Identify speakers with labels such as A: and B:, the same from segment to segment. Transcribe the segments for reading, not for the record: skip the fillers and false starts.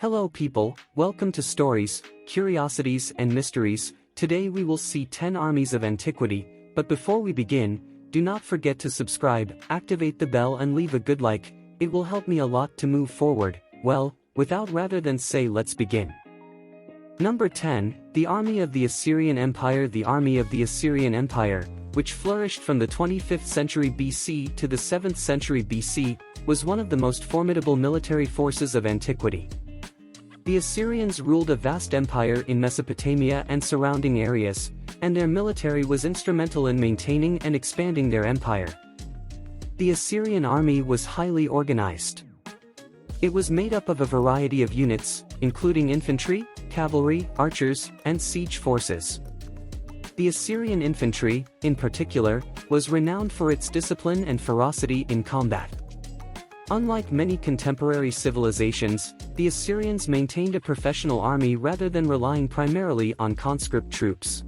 A: Hello people, welcome to Stories, Curiosities and Mysteries. Today we will see 10 armies of antiquity, but before we begin, do not forget to subscribe, activate the bell and leave a good like. It will help me a lot to move forward. Well, without rather than say, let's begin. Number 10, the army of the Assyrian Empire. The army of the Assyrian Empire, which flourished from the 25th century BC to the 7th century BC, was one of the most formidable military forces of antiquity. The Assyrians ruled a vast empire in Mesopotamia and surrounding areas, and their military was instrumental in maintaining and expanding their empire. The Assyrian army was highly organized. It was made up of a variety of units, including infantry, cavalry, archers, and siege forces. The Assyrian infantry, in particular, was renowned for its discipline and ferocity in combat. Unlike many contemporary civilizations, the Assyrians maintained a professional army rather than relying primarily on conscript troops.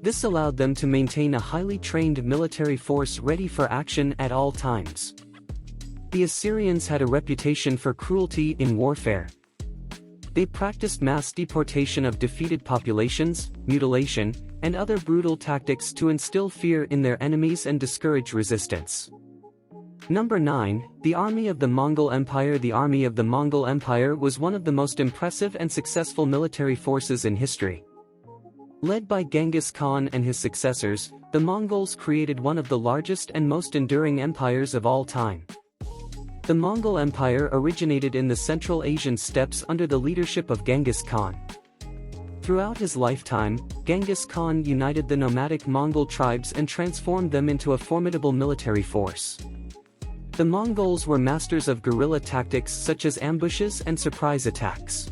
A: This allowed them to maintain a highly trained military force ready for action at all times. The Assyrians had a reputation for cruelty in warfare. They practiced mass deportation of defeated populations, mutilation, and other brutal tactics to instill fear in their enemies and discourage resistance. Number 9, the army of the Mongol Empire. The army of the Mongol Empire was one of the most impressive and successful military forces in history. Led by Genghis Khan and his successors, the Mongols created one of the largest and most enduring empires of all time. The Mongol Empire originated in the Central Asian steppes under the leadership of Genghis Khan. Throughout his lifetime, Genghis Khan united the nomadic Mongol tribes and transformed them into a formidable military force. The Mongols were masters of guerrilla tactics such as ambushes and surprise attacks.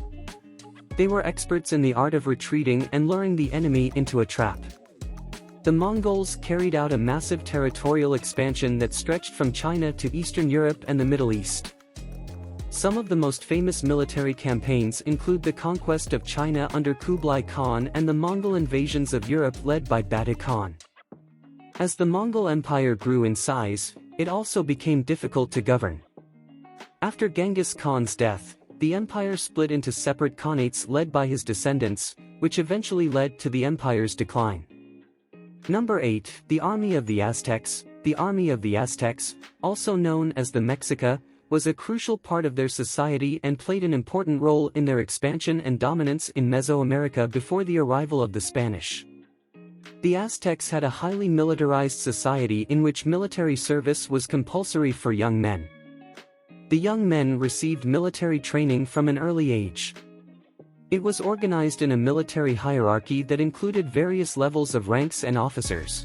A: They were experts in the art of retreating and luring the enemy into a trap. The Mongols carried out a massive territorial expansion that stretched from China to Eastern Europe and the Middle East. Some of the most famous military campaigns include the conquest of China under Kublai Khan and the Mongol invasions of Europe led by Batus Khan. As the Mongol Empire grew in size, it also became difficult to govern. After Genghis Khan's death, the empire split into separate khanates led by his descendants, which eventually led to the empire's decline. Number 8, the army of the Aztecs. The army of the Aztecs, also known as the Mexica, was a crucial part of their society and played an important role in their expansion and dominance in Mesoamerica before the arrival of the Spanish. The Aztecs had a highly militarized society in which military service was compulsory for young men. The young men received military training from an early age. It was organized in a military hierarchy that included various levels of ranks and officers.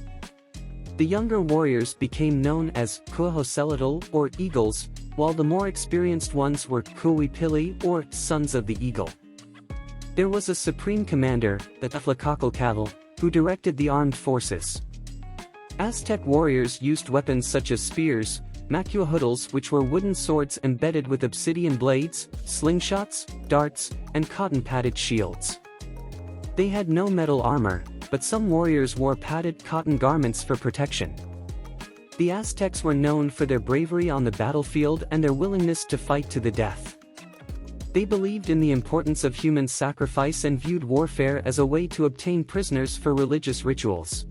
A: The younger warriors became known as Cuauhcelotl or Eagles, while the more experienced ones were Cuauhpili or Sons of the Eagle. There was a supreme commander, the Tlaxcalcatl, who directed the armed forces. Aztec warriors used weapons such as spears, macuajutls, which were wooden swords embedded with obsidian blades, slingshots, darts, and cotton-padded shields. They had no metal armor, but some warriors wore padded cotton garments for protection. The Aztecs were known for their bravery on the battlefield and their willingness to fight to the death. They believed in the importance of human sacrifice and viewed warfare as a way to obtain prisoners for religious rituals.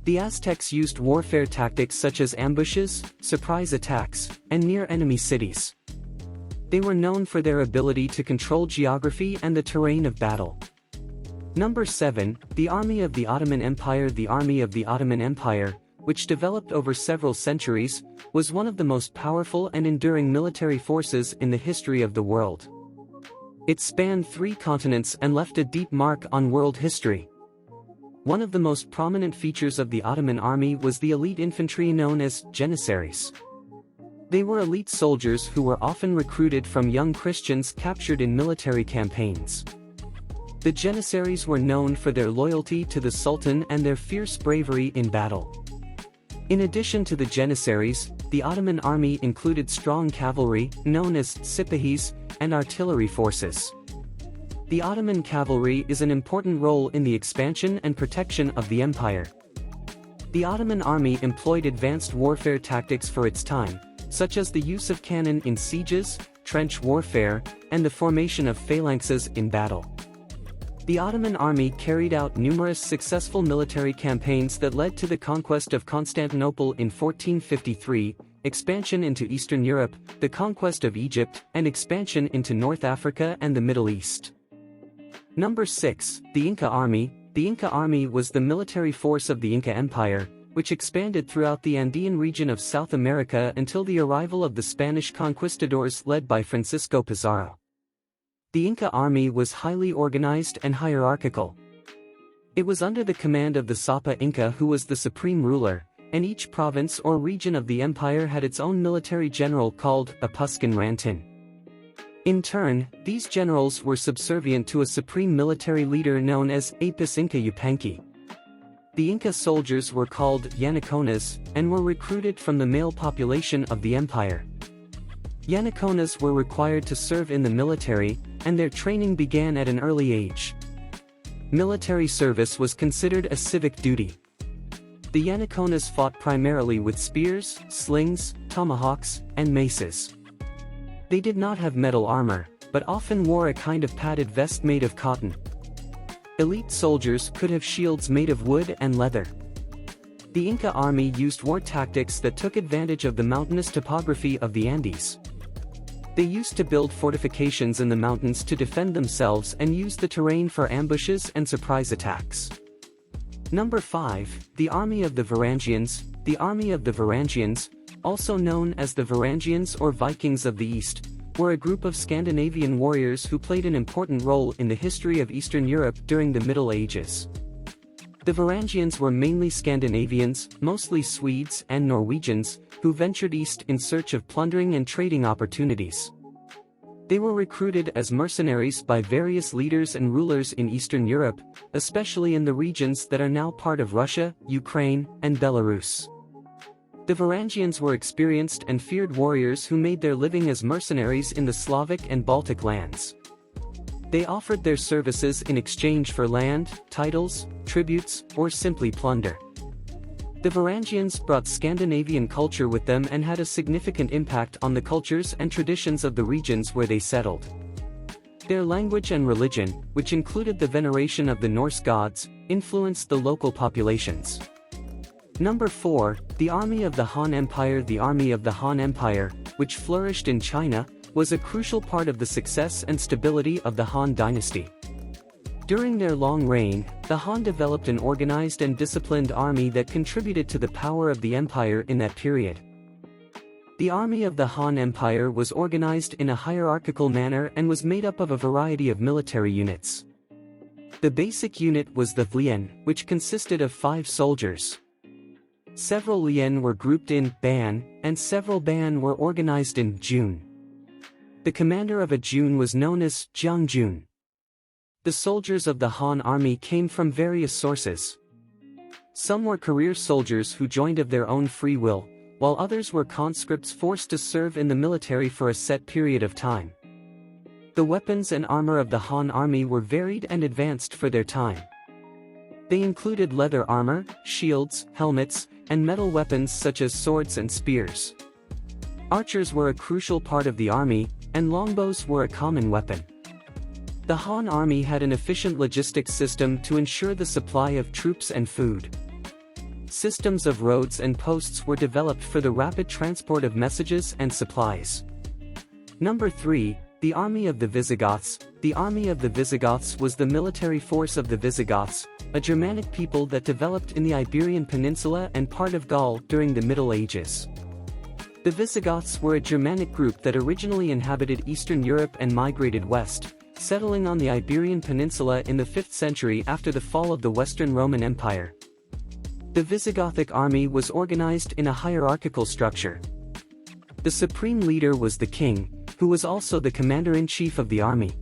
A: The Aztecs used warfare tactics such as ambushes, surprise attacks, and near enemy cities. They were known for their ability to control geography and the terrain of battle. Number 7, the army of the Ottoman Empire. The army of the Ottoman Empire, which developed over several centuries, was one of the most powerful and enduring military forces in the history of the world. It spanned 3 continents and left a deep mark on world history. One of the most prominent features of the Ottoman army was the elite infantry known as Janissaries. They were elite soldiers who were often recruited from young Christians captured in military campaigns. The Janissaries were known for their loyalty to the Sultan and their fierce bravery in battle. In addition to the Janissaries, the Ottoman army included strong cavalry, known as Sipahis, and artillery forces. The Ottoman cavalry is an important role in the expansion and protection of the empire. The Ottoman army employed advanced warfare tactics for its time, such as the use of cannon in sieges, trench warfare, and the formation of phalanxes in battle. The Ottoman army carried out numerous successful military campaigns that led to the conquest of Constantinople in 1453, expansion into Eastern Europe, the conquest of Egypt, and expansion into North Africa and the Middle East. Number 6. The Inca Army. The Inca Army was the military force of the Inca Empire, which expanded throughout the Andean region of South America until the arrival of the Spanish conquistadors led by Francisco Pizarro. The Inca army was highly organized and hierarchical. It was under the command of the Sapa Inca, who was the supreme ruler, and each province or region of the empire had its own military general called a Puskan Rantin. In turn, these generals were subservient to a supreme military leader known as Apis Inca Yupanqui. The Inca soldiers were called Yanaconas, and were recruited from the male population of the empire. Yanaconas were required to serve in the military, and their training began at an early age. Military service was considered a civic duty. The Yanaconas fought primarily with spears, slings, tomahawks, and maces. They did not have metal armor, but often wore a kind of padded vest made of cotton. Elite soldiers could have shields made of wood and leather. The Inca army used war tactics that took advantage of the mountainous topography of the Andes. They used to build fortifications in the mountains to defend themselves and use the terrain for ambushes and surprise attacks. Number 5. The Army of the Varangians. The Army of the Varangians, also known as the Varangians or Vikings of the East, were a group of Scandinavian warriors who played an important role in the history of Eastern Europe during the Middle Ages. The Varangians were mainly Scandinavians, mostly Swedes and Norwegians, who ventured east in search of plundering and trading opportunities. They were recruited as mercenaries by various leaders and rulers in Eastern Europe, especially in the regions that are now part of Russia, Ukraine, and Belarus. The Varangians were experienced and feared warriors who made their living as mercenaries in the Slavic and Baltic lands. They offered their services in exchange for land, titles, tributes, or simply plunder. The Varangians brought Scandinavian culture with them and had a significant impact on the cultures and traditions of the regions where they settled. Their language and religion, which included the veneration of the Norse gods, influenced the local populations. Number 4. The Army of the Han Empire. The Army of the Han Empire, which flourished in China, was a crucial part of the success and stability of the Han dynasty. During their long reign, the Han developed an organized and disciplined army that contributed to the power of the empire in that period. The army of the Han Empire was organized in a hierarchical manner and was made up of a variety of military units. The basic unit was the Lian, which consisted of 5 soldiers. Several Lian were grouped in Ban, and several Ban were organized in Jun. The commander of a Jun was known as Jiangjun. The soldiers of the Han army came from various sources. Some were career soldiers who joined of their own free will, while others were conscripts forced to serve in the military for a set period of time. The weapons and armor of the Han army were varied and advanced for their time. They included leather armor, shields, helmets, and metal weapons such as swords and spears. Archers were a crucial part of the army, and longbows were a common weapon. The Han army had an efficient logistics system to ensure the supply of troops and food. Systems of roads and posts were developed for the rapid transport of messages and supplies. Number 3. The Army of the Visigoths. The Army of the Visigoths was the military force of the Visigoths, a Germanic people that developed in the Iberian Peninsula and part of Gaul during the Middle Ages. The Visigoths were a Germanic group that originally inhabited Eastern Europe and migrated west, settling on the Iberian Peninsula in the 5th century after the fall of the Western Roman Empire. The Visigothic army was organized in a hierarchical structure. The supreme leader was the king, who was also the commander-in-chief of the army.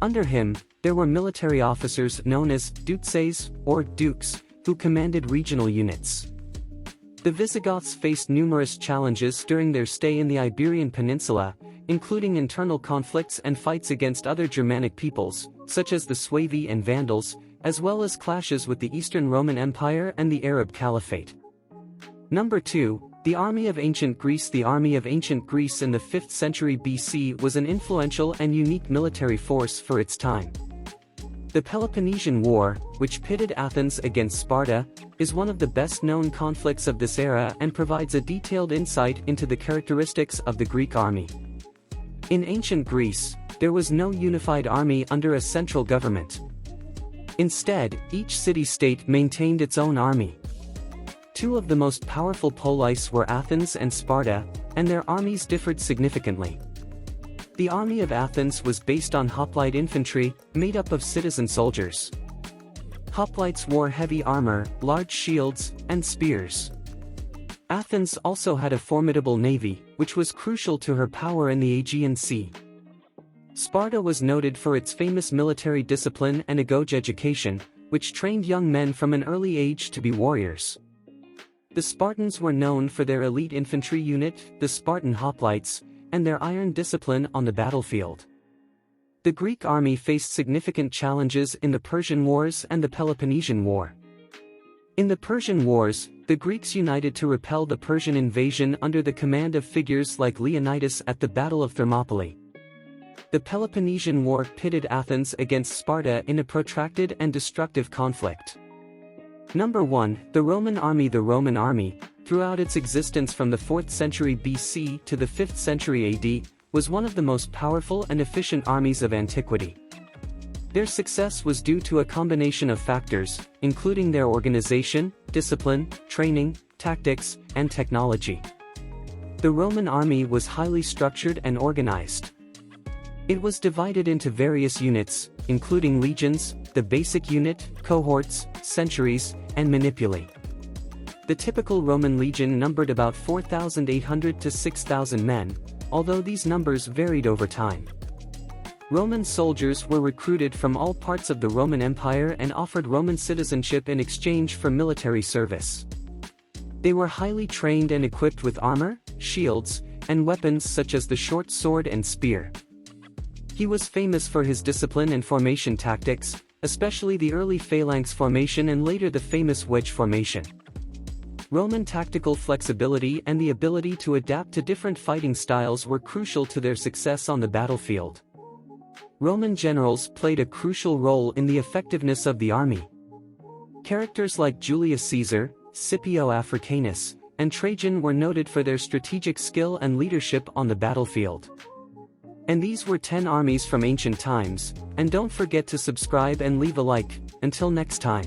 A: Under him, there were military officers known as duces or dukes, who commanded regional units. The Visigoths faced numerous challenges during their stay in the Iberian Peninsula, including internal conflicts and fights against other Germanic peoples, such as the Suevi and Vandals, as well as clashes with the Eastern Roman Empire and the Arab Caliphate. Number 2. The army of ancient Greece. The army of ancient Greece in the 5th century BC was an influential and unique military force for its time. The Peloponnesian War, which pitted Athens against Sparta, is one of the best-known conflicts of this era and provides a detailed insight into the characteristics of the Greek army. In ancient Greece, there was no unified army under a central government. Instead, each city-state maintained its own army. Two of the most powerful polis were Athens and Sparta, and their armies differed significantly. The army of Athens was based on hoplite infantry, made up of citizen soldiers. Hoplites wore heavy armor, large shields, and spears. Athens also had a formidable navy, which was crucial to her power in the Aegean Sea. Sparta was noted for its famous military discipline and agoge education, which trained young men from an early age to be warriors. The Spartans were known for their elite infantry unit, the Spartan hoplites, and their iron discipline on the battlefield. The Greek army faced significant challenges in the Persian Wars and the Peloponnesian War. In the Persian Wars, the Greeks united to repel the Persian invasion under the command of figures like Leonidas at the Battle of Thermopylae. The Peloponnesian War pitted Athens against Sparta in a protracted and destructive conflict. Number 1. The Roman army. The Roman army, throughout its existence from the 4th century BC to the 5th century AD, was one of the most powerful and efficient armies of antiquity. Their success was due to a combination of factors, including their organization, discipline, training, tactics, and technology. The Roman army was highly structured and organized. It was divided into various units, including legions, the basic unit, cohorts, centuries, and manipulae. The typical Roman legion numbered about 4,800 to 6,000 men, although these numbers varied over time. Roman soldiers were recruited from all parts of the Roman Empire and offered Roman citizenship in exchange for military service. They were highly trained and equipped with armor, shields, and weapons such as the short sword and spear. He was famous for his discipline and formation tactics, especially the early phalanx formation and later the famous wedge formation. Roman tactical flexibility and the ability to adapt to different fighting styles were crucial to their success on the battlefield. Roman generals played a crucial role in the effectiveness of the army. Characters like Julius Caesar, Scipio Africanus, and Trajan were noted for their strategic skill and leadership on the battlefield. And these were 10 armies from ancient times, and don't forget to subscribe and leave a like. Until next time.